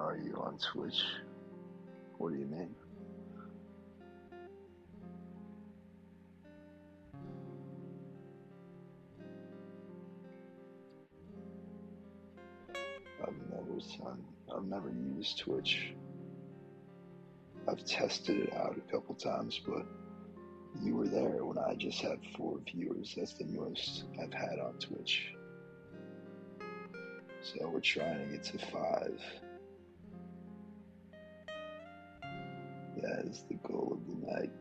are you on Twitch? What do you mean? I've never used Twitch. I've tested it out a couple times, but you were there when I just had 4 viewers. That's the most I've had on Twitch. So we're trying to get to 5. That is the goal of the night.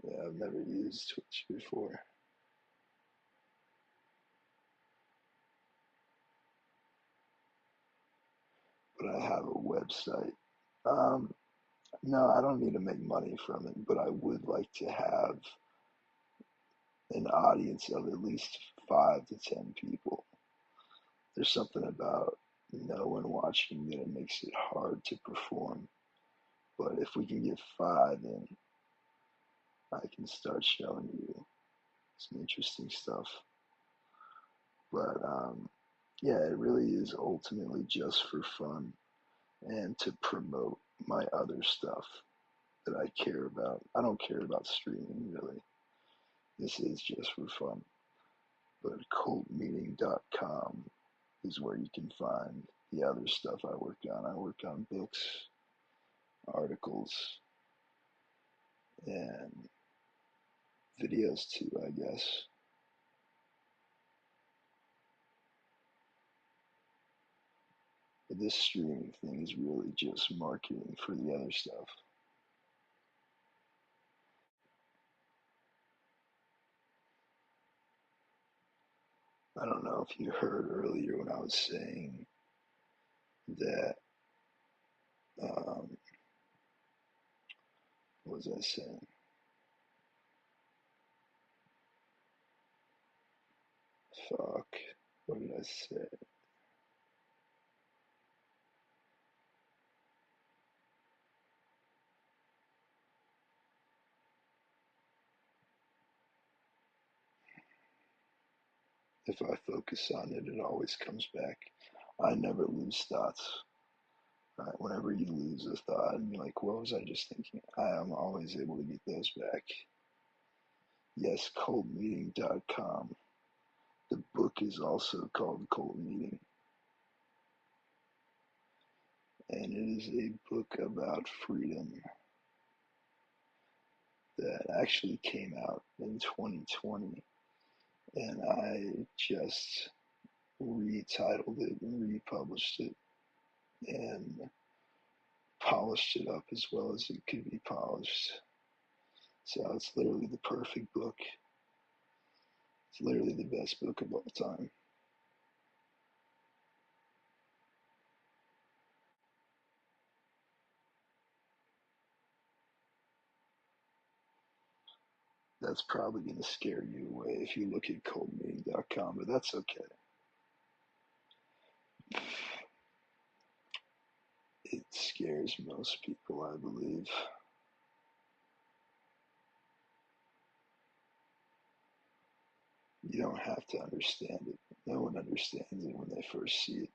Yeah, I've never used Twitch before. But I have a website. No, I don't need to make money from it, but I would like to have an audience of at least 5 to 10 people. There's something about no one watching that it makes it hard to perform. But if we can get 5 in, I can start showing you some interesting stuff. But yeah, it really is ultimately just for fun and to promote my other stuff that I care about. I don't care about streaming really. This is just for fun. But cultmeeting.com is where you can find the other stuff I work on. I work on books, articles, and videos too, I guess. But this streaming thing is really just marketing for the other stuff. I don't know if you heard earlier when I was saying that, what was I saying? Fuck, what did I say? If I focus on it, it always comes back. I never lose thoughts. Whenever you lose a thought and you're like, what was I just thinking? I am always able to get those back. Yes, cultmeeting.com. The book is also called Cult Meeting. And it is a book about freedom that actually came out in 2020. And I just retitled it and republished it and polished it up as well as it could be polished. So it's literally the perfect book. It's literally the best book of all time. That's probably going to scare you away if you look at cultmeeting.com, but that's okay. It scares most people, I believe. You don't have to understand it. No one understands it when they first see it.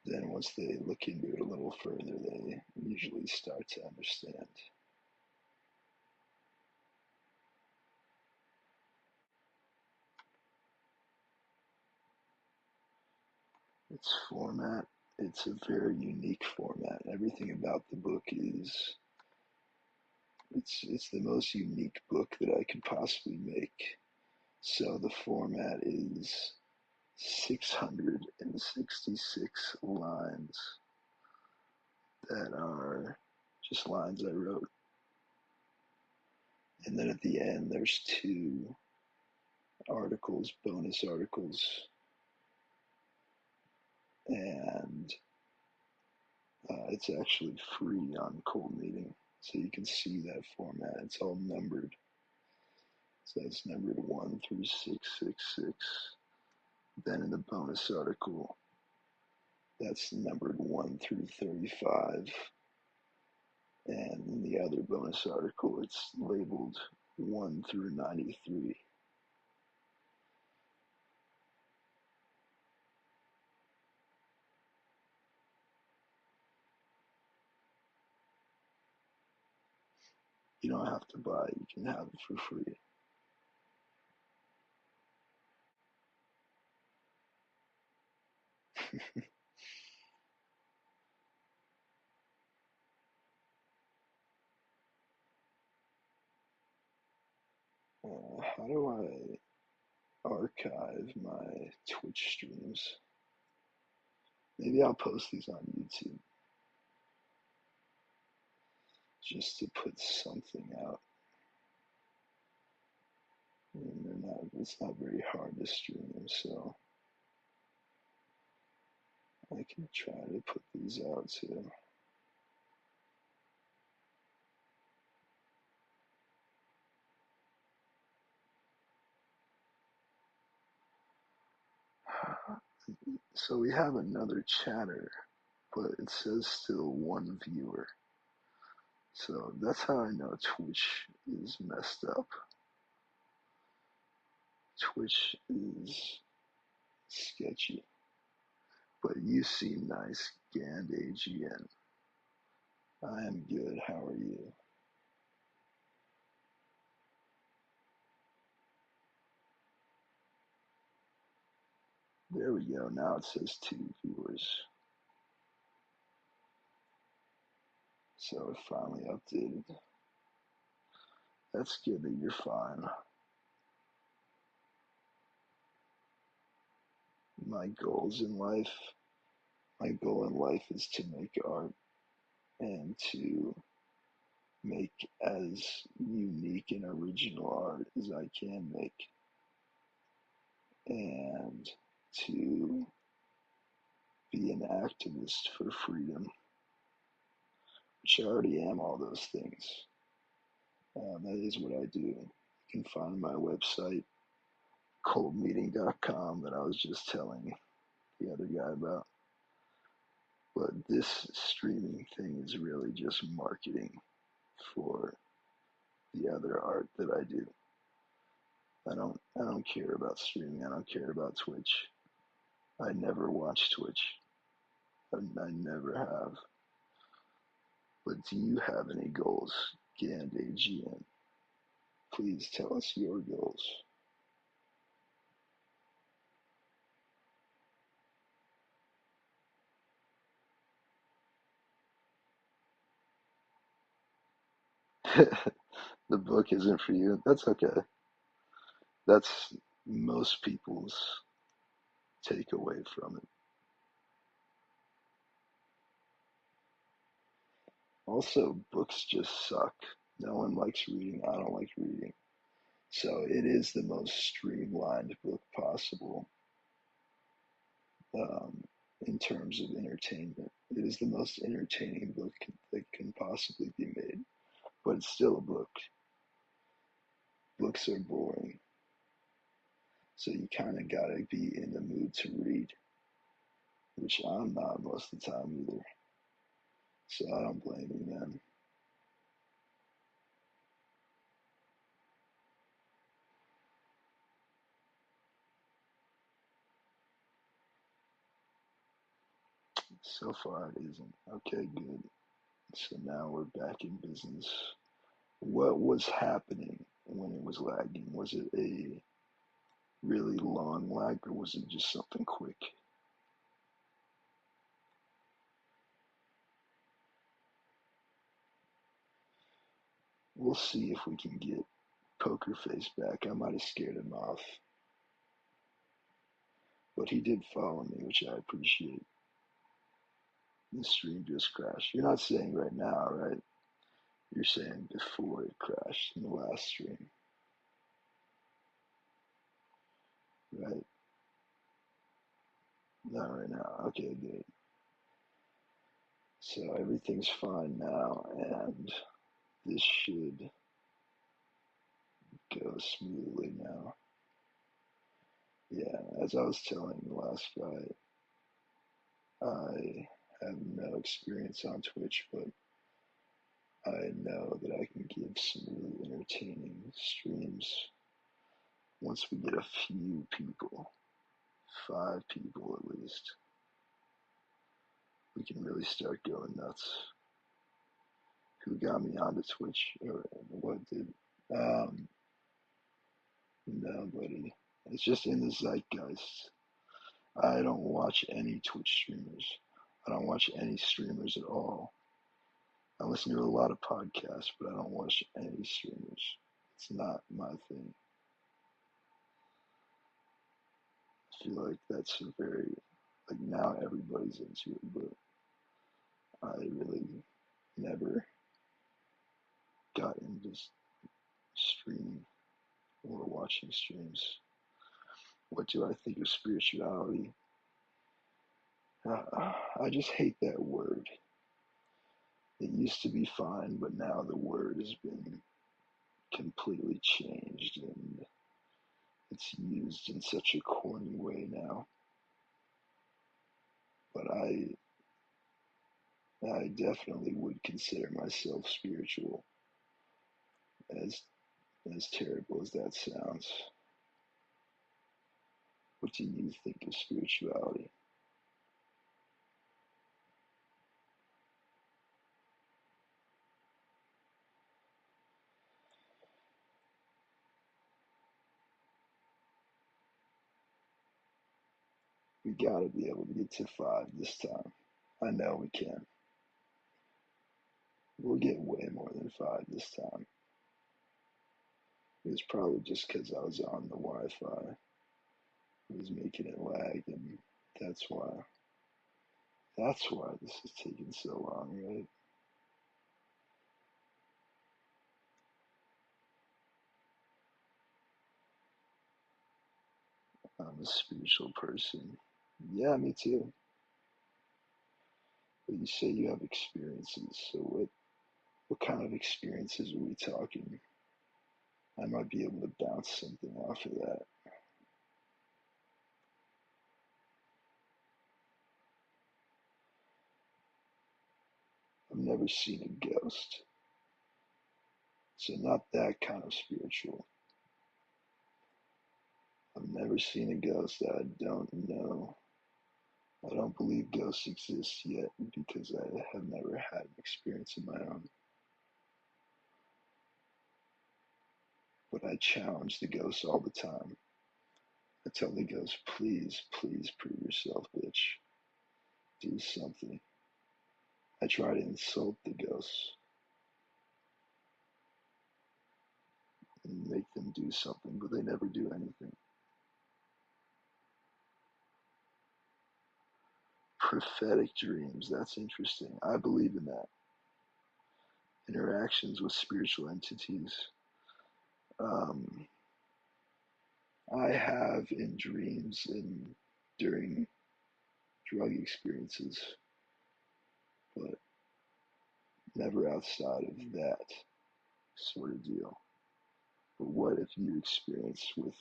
Then once they look into it a little further, they usually start to understand. Its format, it's a very unique format. Everything about the book is, it's the most unique book that I could possibly make. So the format is 666 lines that are just lines I wrote. And then at the end, there's 2 articles, bonus articles, and it's actually free on Cult Meeting, so you can see that format. It's all numbered, so it's numbered 1 through 666. Then in the bonus article, that's numbered 1 through 35, And in the other bonus article, it's labeled 1 through 93. You don't have to buy it, you can have it for free. How do I archive my Twitch streams? Maybe I'll post these on YouTube just to put something out. And it's not very hard to stream, so I can try to put these out too. So we have another chatter, but it says still one viewer. So that's how I know Twitch is messed up. Twitch is sketchy. But you seem nice, Gand AGN. I am good. How are you? There we go. Now it says 2 viewers. So it finally updated. That's good that you're fine. My goals in life, my goal in life is to make art and to make as unique and original art as I can make, and to be an activist for freedom, which I already am all those things. That is what I do. You can find my website, coldmeeting.com, that I was just telling the other guy about. But this streaming thing is really just marketing for the other art that I do. I don't care about streaming. I don't care about Twitch. I never watch Twitch. I never have. But do you have any goals, Gand AGN? Please tell us your goals. The book isn't for you. That's okay. That's most people's takeaway from it. Also, books just suck. No one likes reading. I don't like reading. So it is the most streamlined book possible, um, in terms of entertainment. It is the most entertaining book that can possibly be made, but it's still a book. Books are boring, so you kind of gotta be in the mood to read, which I'm not most of the time either. So I don't blame you, man. So far it isn't. Okay, good. So now we're back in business. What was happening when it was lagging? Was it a really long lag or was it just something quick? We'll see if we can get Poker Face back. I might have scared him off, but he did follow me, which I appreciate. The stream just crashed. You're not saying right now, right? You're saying before it crashed in the last stream, right? Not right now. Okay, good. So everything's fine now, and this should go smoothly now. Yeah, as I was telling the last guy, I have no experience on Twitch, but I know that I can give some really entertaining streams once we get a few people, 5 people at least. We can really start going nuts. Who got me onto Twitch or what did? Um, Nobody. It's just in the zeitgeist. I don't watch any Twitch streamers. I don't watch any streamers at all. I listen to a lot of podcasts, but I don't watch any streamers. It's not my thing. I feel like that's a very, like now everybody's into it, but I really never got into streaming or watching streams. What do I think of spirituality? I just hate that word. It used to be fine, but now the word has been completely changed and it's used in such a corny way now. But I definitely would consider myself spiritual, as as terrible as that sounds. What do you think of spirituality? We gotta be able to get to 5 this time. I know we can. We'll get way more than 5 this time. It was probably just because I was on the Wi-Fi. It was making it lag, and that's why. That's why this is taking so long, right? I'm a spiritual person. Yeah, me too. But you say you have experiences, so what kind of experiences are we talking? I might be able to bounce something off of that. I've never seen a ghost, so not that kind of spiritual. I've never seen a ghost. I don't know. I don't believe ghosts exist yet because I have never had an experience of my own. But I challenge the ghosts all the time. I tell the ghost, please, please prove yourself, bitch. Do something. I try to insult the ghosts and make them do something, but they never do anything. Prophetic dreams, that's interesting. I believe in that. Interactions with spiritual entities. Um, I have in dreams and during drug experiences, but never outside of that sort of deal. But what if you experience with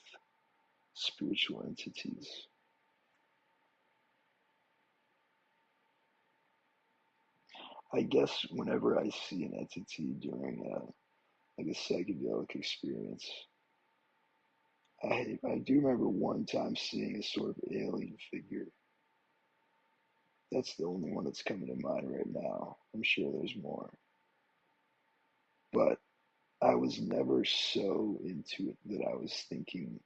spiritual entities? I guess whenever I see an entity during like a psychedelic experience, I do remember one time seeing a sort of alien figure. That's the only one that's coming to mind right now. I'm sure there's more. But I was never so into it that I was thinking,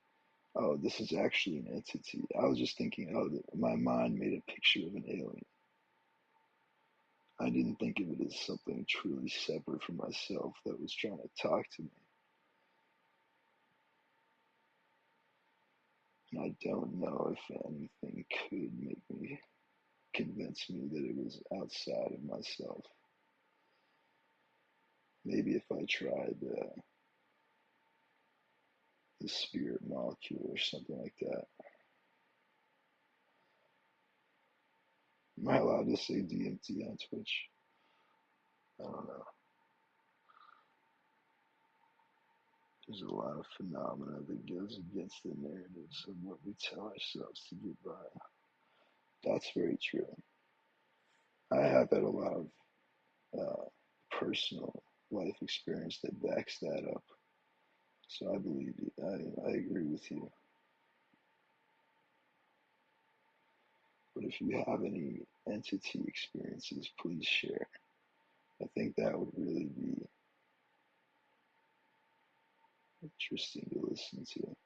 oh, this is actually an entity. I was just thinking, oh, my mind made a picture of an alien. I didn't think of it as something truly separate from myself that was trying to talk to me. And I don't know if anything could make me convince me that it was outside of myself. Maybe if I tried the spirit molecule or something like that. Am I allowed to say DMT on Twitch? I don't know. There's a lot of phenomena that goes against the narratives of what we tell ourselves to get by. That's very true. I have had a lot of personal life experience that backs that up. So I believe you. I agree with you. But if you have any entity experiences, please share. I think that would really be interesting to listen to.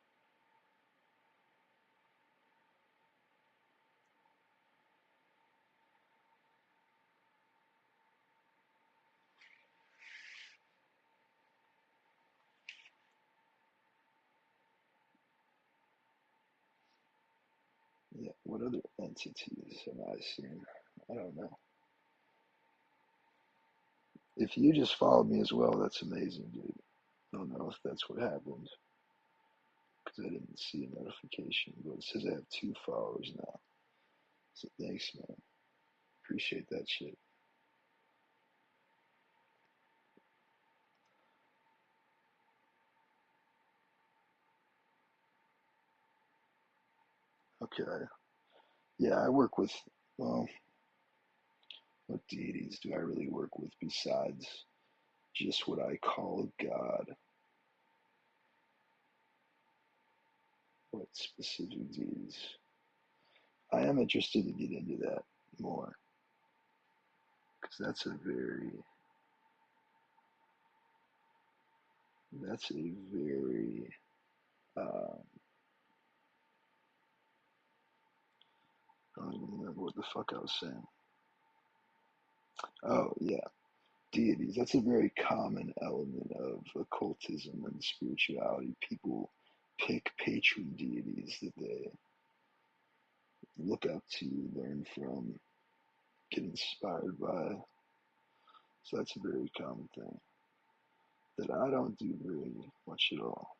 Yeah, what other entities have I seen? I don't know. If you just followed me as well, that's amazing, dude. I don't know if that's what happened because I didn't see a notification, but it says I have 2 followers now. So thanks, man. Appreciate that shit. Okay. Yeah, I work with, well, what deities do I really work with besides just what I call God? What specific deities? I am interested to get into that more because that's a very, um, I don't even remember what the fuck I was saying. Oh, yeah, deities. That's a very common element of occultism and spirituality. People pick patron deities that they look up to, learn from, get inspired by. So that's a very common thing that I don't do very much at all.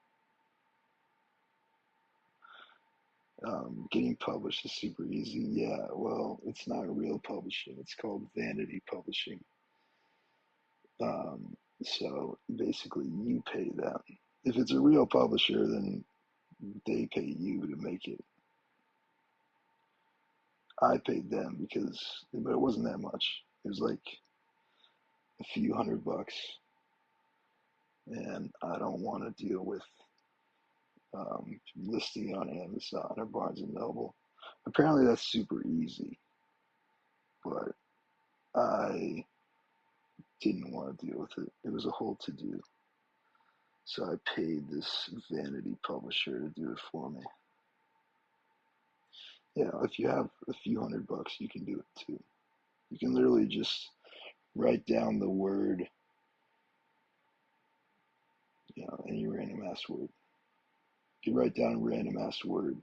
Getting published is super easy. Yeah, well, it's not real publishing. It's called vanity publishing. So basically, you pay them. If it's a real publisher, then they pay you to make it. I paid them but it wasn't that much. It was like a few $100, and I don't want to deal with listing on Amazon or Barnes and Noble. Apparently, that's super easy, but I didn't want to deal with it. It was a whole to do. So I paid this vanity publisher to do it for me. Yeah, if you have a few $100, you can do it too. You can literally just write down the word, any random ass word. You can write down a random ass word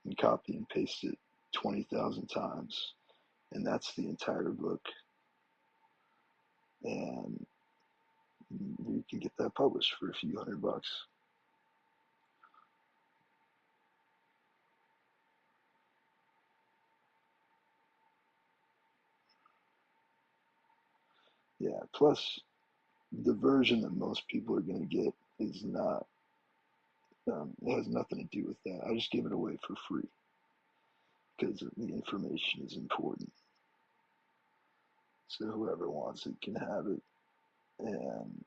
and copy and paste it 20,000 times, and that's the entire book. And you can get that published for a few $100. Yeah, plus the version that most people are going to get is not, it has nothing to do with that. I just give it away for free because the information is important. So whoever wants it can have it. And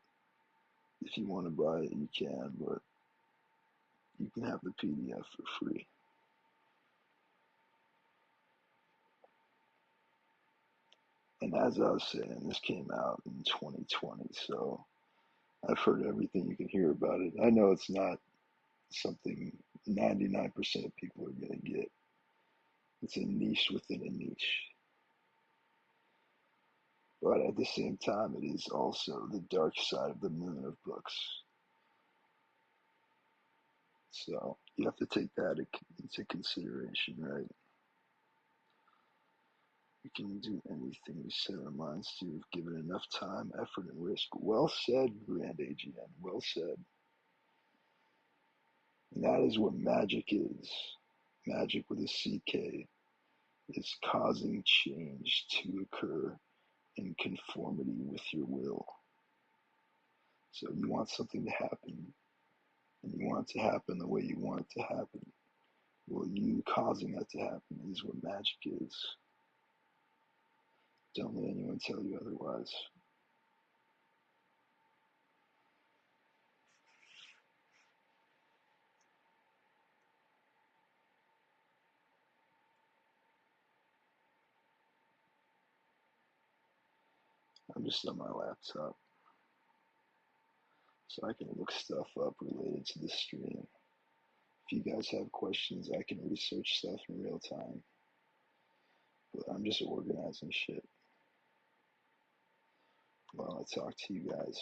if you want to buy it, you can, but you can have the PDF for free. And as I was saying, this came out in 2020, so I've heard everything you can hear about it. I know it's not something 99% of people are going to get. It's a niche within a niche. But at the same time, it is also the dark side of the moon of books. So you have to take that into consideration, right? We can do anything we set our minds to if given enough time, effort, and risk. Well said, Grand AGN. Well said. And that is what magic is. Magic with a CK is causing change to occur in conformity with your will. So you want something to happen, and you want it to happen the way you want it to happen. Well, you causing that to happen is what magic is. Don't let anyone tell you otherwise. I'm just on my laptop, so I can look stuff up related to the stream. If you guys have questions, I can research stuff in real time. But I'm just organizing shit while I talk to you guys.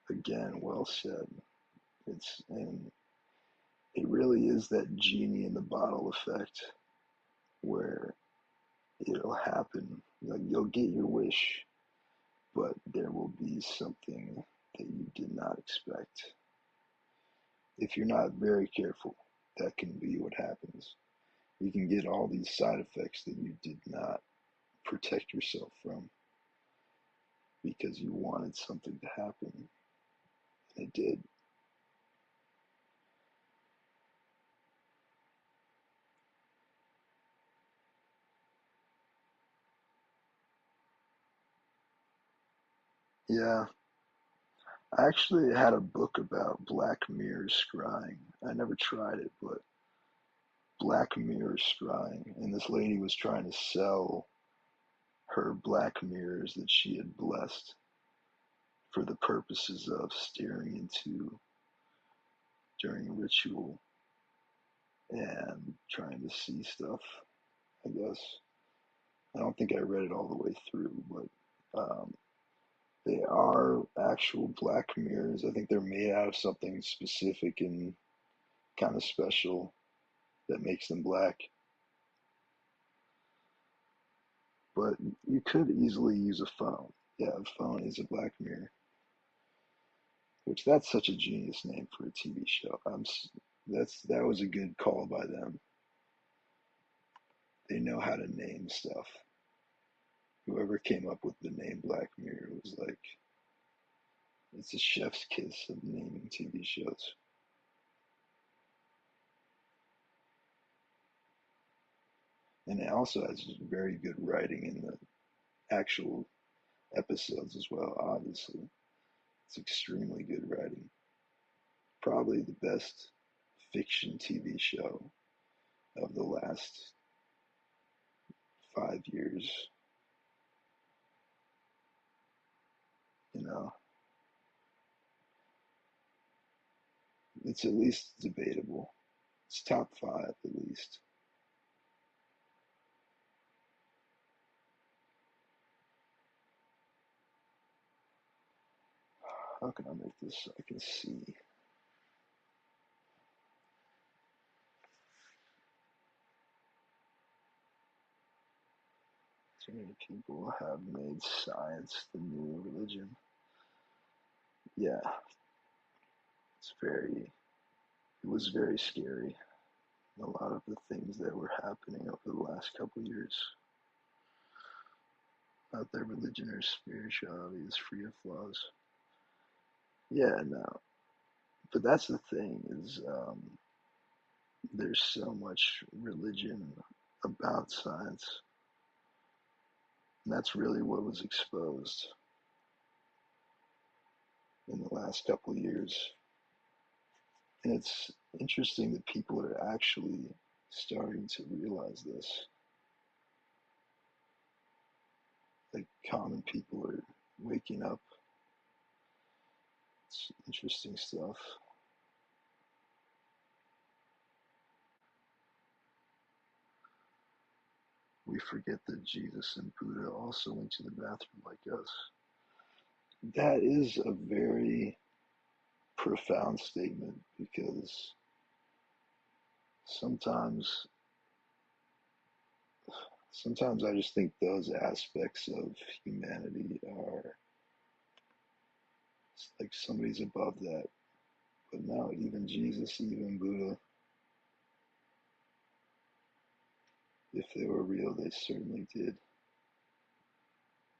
Again, well said. And it really is that genie in the bottle effect where it'll happen. Like you'll get your wish, but there will be something that you did not expect. If you're not very careful, that can be what happens. You can get all these side effects that you did not protect yourself from because you wanted something to happen, and it did. Yeah, I actually had a book about Black Mirror scrying. I never tried it, but Black Mirror scrying, and this lady was trying to sell her black mirrors that she had blessed for the purposes of staring into during ritual and trying to see stuff, I guess. I don't think I read it all the way through, but they are actual black mirrors. I think they're made out of something specific and kind of special that makes them black. But you could easily use a phone. Yeah, a phone is a black mirror, which that's such a genius name for a TV show. That was a good call by them. They know how to name stuff. Whoever came up with the name Black Mirror was like, it's a chef's kiss of naming TV shows. And it also has very good writing in the actual episodes as well, obviously. It's extremely good writing. Probably the best fiction TV show of the last 5 years, you know. It's at least debatable. It's top five at least. How can I make this so I can see? Too many people have made science the new religion. Yeah, it was very scary. A lot of the things that were happening over the last couple of years. Not that religion or spirituality is free of flaws. Yeah, no. But that's the thing is there's so much religion about science. And that's really what was exposed in the last couple of years. And it's interesting that people are actually starting to realize this. Like common people are waking up. It's interesting stuff. We forget that Jesus and Buddha also went to the bathroom like us. That is a very profound statement because sometimes sometimes I just think those aspects of humanity are like somebody's above that. But no, even Jesus, even Buddha, if they were real, they certainly did.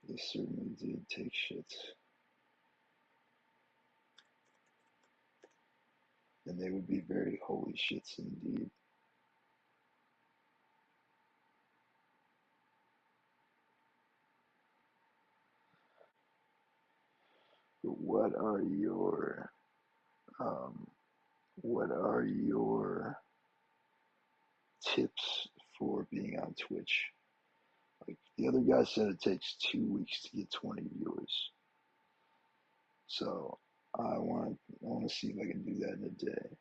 They certainly did take shits. And they would be very holy shits indeed. But um, what are your tips for being on Twitch. Like the other guy said, it takes 2 weeks to get 20 viewers. So I want to see if I can do that in a day.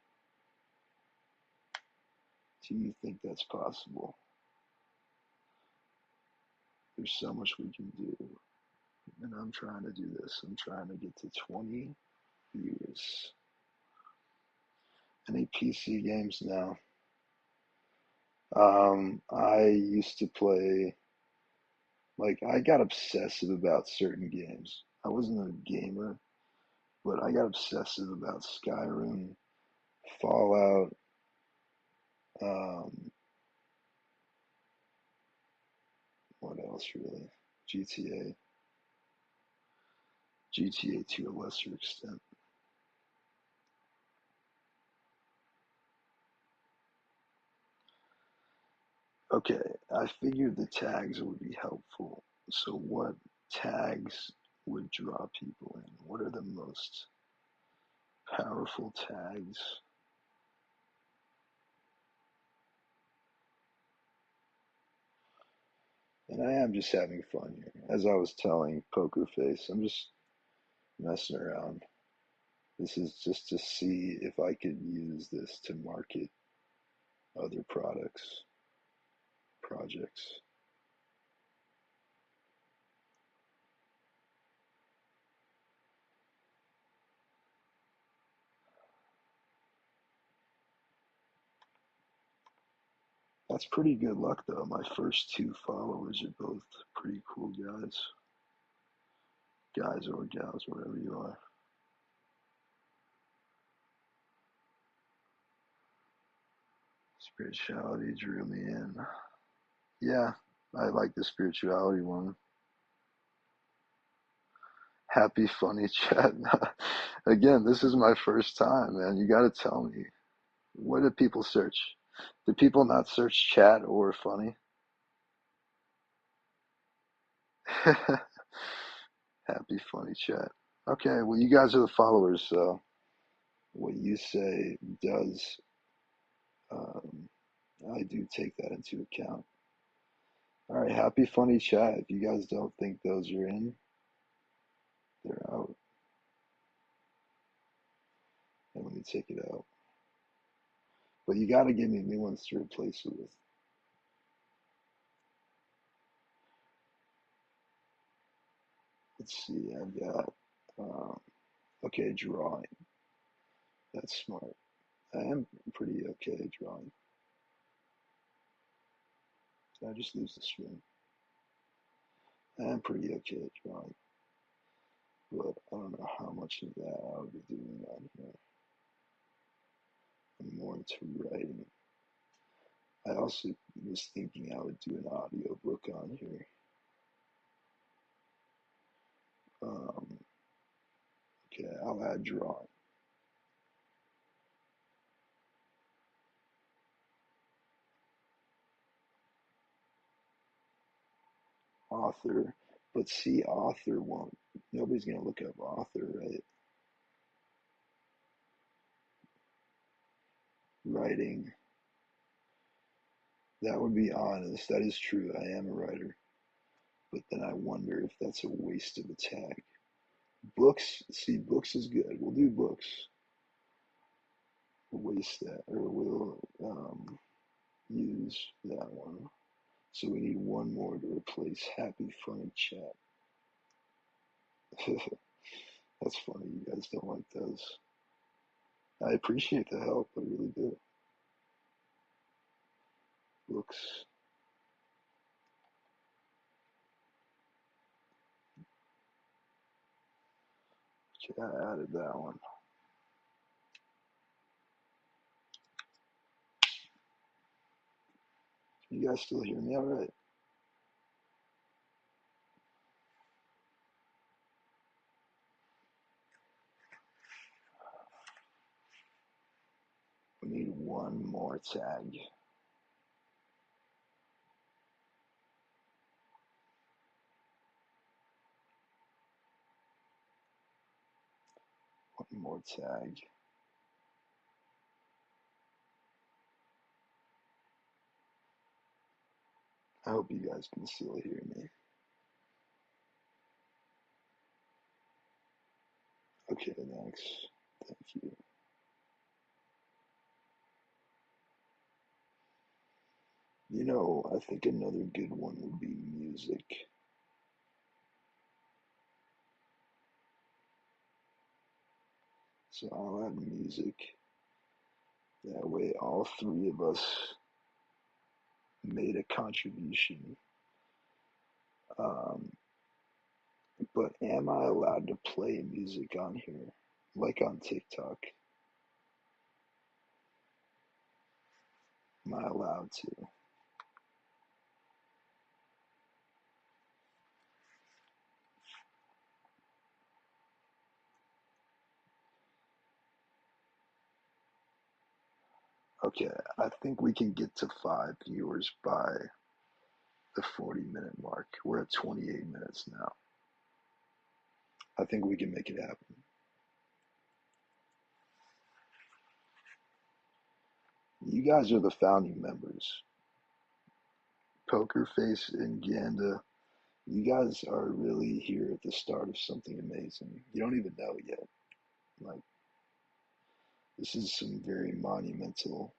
Do you think that's possible? There's so much we can do, and I'm trying to do this. I'm trying to get to 20 viewers. Any PC games now? I used to play, like, I got obsessive about certain games. I wasn't a gamer, but I got obsessive about Skyrim, Fallout, um, what else really? GTA, GTA to a lesser extent. Okay, I figured the tags would be helpful. So what tags would draw people in? What are the most powerful tags? And I am just having fun here. As I was telling Poker Face, I'm just messing around. This is just to see if I could use this to market other projects. That's pretty good luck though. My first 2 followers are both pretty cool guys. Guys or gals, whatever you are. Spirituality drew me in. Yeah, I like the spirituality one. Happy funny chat. Again, this is my first time, man. You gotta tell me. What do people search? Do people not search chat or funny? Happy funny chat. Okay, well, you guys are the followers, so what you say does, um, I do take that into account. All right, happy funny chat. If you guys don't think those are in, they're out. And let me take it out. But you got to give me new ones to replace it with. Let's see, I've got, um, okay, drawing. That's smart. I am pretty okay at drawing. Did I just lose the stream? I am pretty okay at drawing, but I don't know how much of that I would be doing on here. I'm more into writing. I also was thinking I would do an audio book on here. Um, okay, I'll add drawing. Author, but see, author won't. Nobody's gonna look up author, right? Writing. That would be honest. That is true. I am a writer. But then I wonder if that's a waste of a tag. Books, see, books is good. We'll do books. We'll waste that, or we'll use that one. So we need one more to replace happy funny chat. That's funny. You guys don't like those. I appreciate the help. I really do. Books. Okay, I added that one. You guys still hear me all right? We need one more tag. One more tag. I hope you guys can still hear me. Okay, thanks. Thank you. I think another good one would be music. So I'll add music. That way, all three of us made a contribution. Um, but am I allowed to play music on here, like on TikTok? Am I allowed to? Okay, I think we can get to 5 viewers by the 40-minute mark. We're at 28 minutes now. I think we can make it happen. You guys are the founding members. Poker Face and Ganda, you guys are really here at the start of something amazing. You don't even know yet. Like, this is some very monumental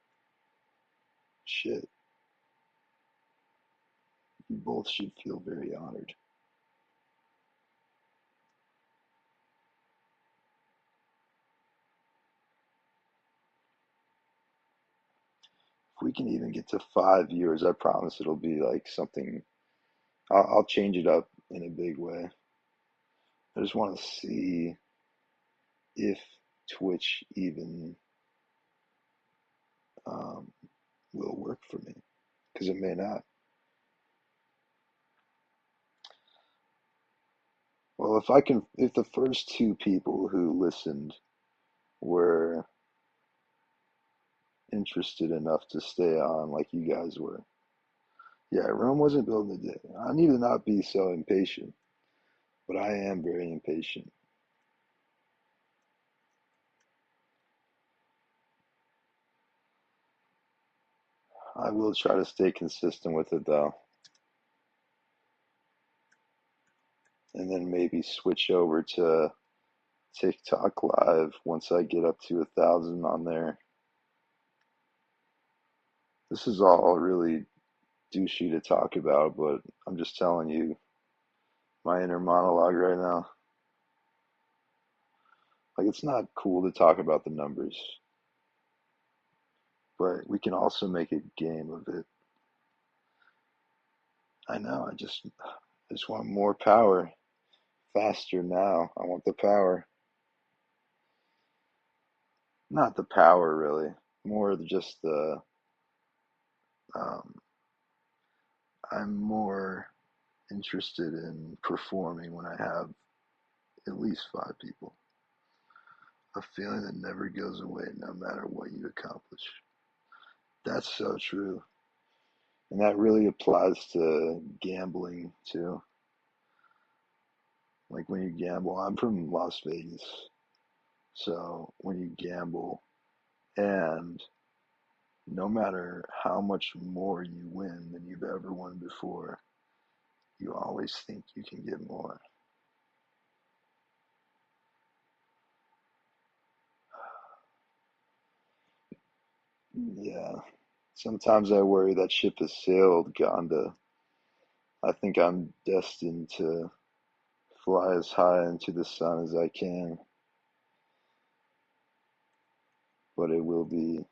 shit. You both should feel very honored. If we can even get to 5 viewers, I promise it'll be like something. I'll change it up in a big way. I just want to see if Twitch even um, will work for me, because it may not. Well, if the first two people who listened were interested enough to stay on like you guys were. Yeah, Rome wasn't built in a day. I need to not be so impatient, but I am very impatient. I will try to stay consistent with it though, and then maybe switch over to TikTok Live once I get up to 1,000 on there. This is all really douchey to talk about, but I'm just telling you my inner monologue right now. Like, it's not cool to talk about the numbers, but we can also make a game of it. I know, I just want more power. Faster now. I want the power. Not the power, really. More just um, I'm more interested in performing when I have at least 5 people. A feeling that never goes away no matter what you accomplish. That's so true. And that really applies to gambling too. Like when you gamble, I'm from Las Vegas. So when you gamble, and no matter how much more you win than you've ever won before, you always think you can get more. Yeah. Sometimes I worry that ship has sailed, Ganda. I think I'm destined to fly as high into the sun as I can, but it will be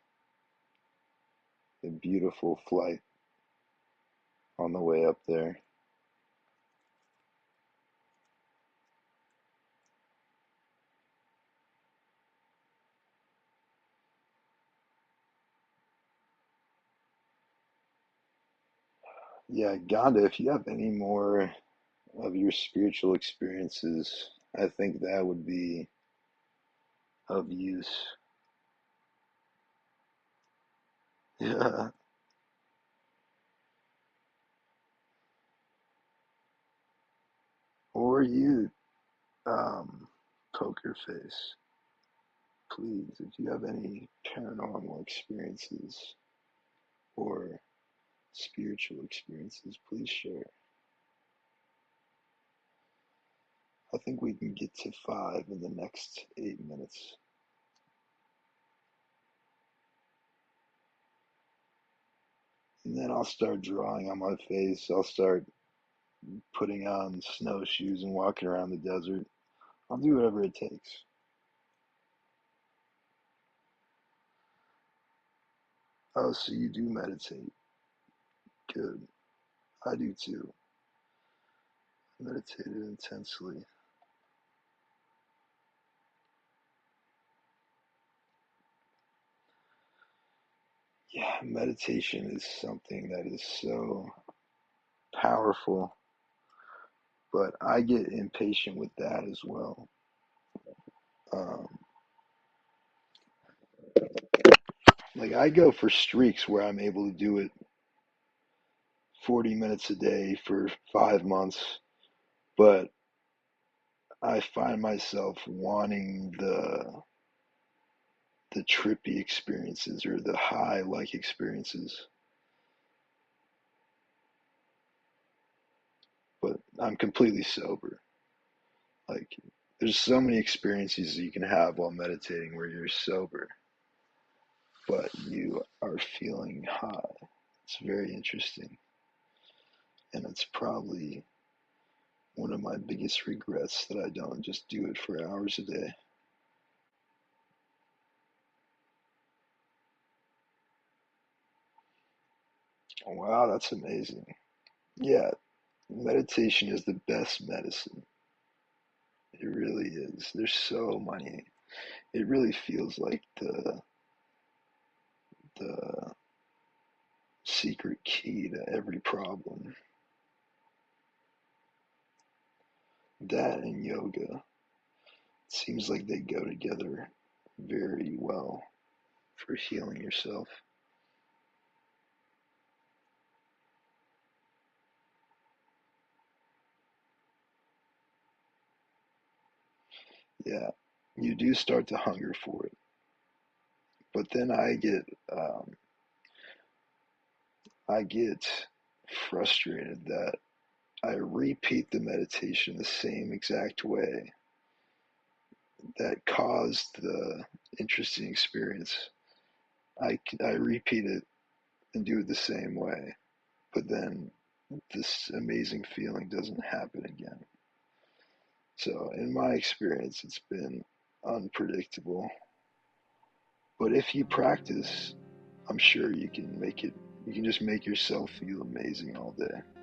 a beautiful flight on the way up there. Yeah, Ganda, if you have any more of your spiritual experiences, I think that would be of use. Yeah. Or you, Poker Face. Please, if you have any paranormal experiences or spiritual experiences? Please share. I think we can get to 5 in the next 8 minutes. And then I'll start drawing on my face. I'll start putting on snowshoes and walking around the desert. I'll do whatever it takes. Oh, so you do meditate. Good. I do too. Meditated intensely. Yeah, meditation is something that is so powerful, but I get impatient with that as well. Um, like I go for streaks where I'm able to do it 40 minutes a day for 5 months, but I find myself wanting the trippy experiences or the high like experiences. But I'm completely sober. Like there's so many experiences you can have while meditating where you're sober, but you are feeling high. It's very interesting. And it's probably one of my biggest regrets that I don't just do it for hours a day. Wow, that's amazing. Yeah, meditation is the best medicine. It really is. There's so many. It really feels like the secret key to every problem. That and yoga. It seems like they go together very well for healing yourself. Yeah, you do start to hunger for it. But then um, I get frustrated that I repeat the meditation the same exact way that caused the interesting experience. I repeat it and do it the same way, but then this amazing feeling doesn't happen again. So, in my experience, it's been unpredictable. But if you practice, I'm sure you can just make yourself feel amazing all day.